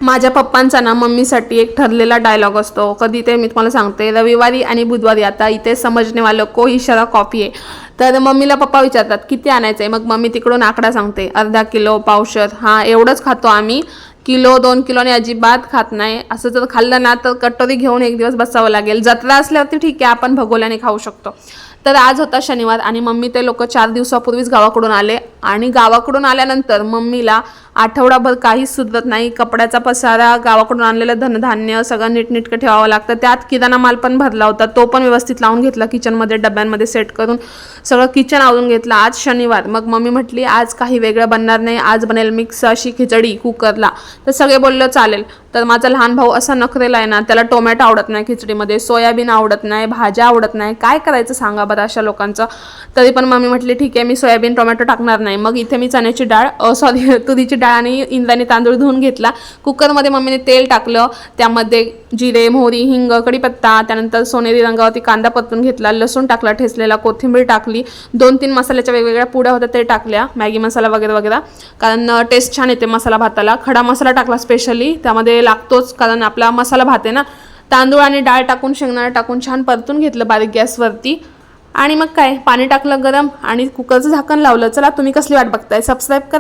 माझ्या पप्पांचा ना मम्मीसाठी एक ठरलेला डायलॉग असतो. कधी ते मी तुम्हाला सांगते, रविवारी आणि बुधवारी आता इथे समजणे वालं को इशारा कॉफी आहे. तर मम्मीला पप्पा विचारतात किती आणायचं आहे, मग मम्मी तिकडून आकडा सांगते, अर्धा किलो, पावशर, हां एवढंच खातो आम्ही, किलो 2 किलोने अजिबात खात नाही. असं जर खाल्लं ना तर कटोरी घेऊन एक दिवस बसावं लागेल. जत्रा असल्यावरती ठीक आहे, आपण भगोल्याने खाऊ शकतो. तर आज होता शनिवार आणि मम्मी ते लोक 4 दिवसापूर्वीच गावाकडून आले आणि गावाकडून आल्यानंतर मम्मीला आठवडाभर काहीच सुधरत नाही. कपड्याचा पसारा, गावाकडून आणलेलं धनधान्य सगळं नीटनीटकं ठेवावं लागतं. त्यात किराणा माल पण भरला होता, तो पण व्यवस्थित लावून घेतला किचनमध्ये, डब्यांमध्ये सेट करून सगळं किचन आवरून घेतलं. आज शनिवार, मग मम्मी म्हटली आज काही वेगळं बनणार नाही, आज बनेल मिक्स अशी खिचडी कुकरला. तर सगळे बोललं चालेल. तर माझा लहान भाऊ असा नखरेला आहे ना, त्याला टोमॅटो आवडत नाही खिचडीमध्ये, सोयाबीन आवडत नाही, भाज्या आवडत नाही. काय करायचं सांगा बरं अशा लोकांचं. तरी पण मम्मी म्हटली ठीक आहे, मी सोयाबीन टोमॅटो टाकणार नाही. मग इथे मी चण्याची डाळ तुरीची डाळ आणि इंद्रायणी तांदूळ धुवून घेतला. कुकरमध्ये मम्मीने तेल टाकलं, त्यामध्ये जिरे, मोहरी, हिंग, कढीपत्ता, त्यानंतर सोनेरी रंगावरती कांदा परतून घेतला, लसूण टाकला ठेचलेला, कोथिंबीर टाकली, 2-3 मसाल्याच्या वेगवेगळ्या पुड्या होत्या ते टाकल्या, मॅगी मसाला वगैरे वगैरे, कारण टेस्ट छान येते मसाला भाताला. खडा मसाला टाकला स्पेशली, त्यामध्ये लागतोच कारण आपला मसाला भात आहे ना. तांदूळ आणि डाळ टाकून, शेंगदाणा टाकून छान परतून घेतलं बारीक गॅसवरती. आणि मग काय, पाणी टाकलं गरम आणि कुकरचं झाकण लावलं. चला, तुम्ही कसली वाट बघताय, सबस्क्राईब करा.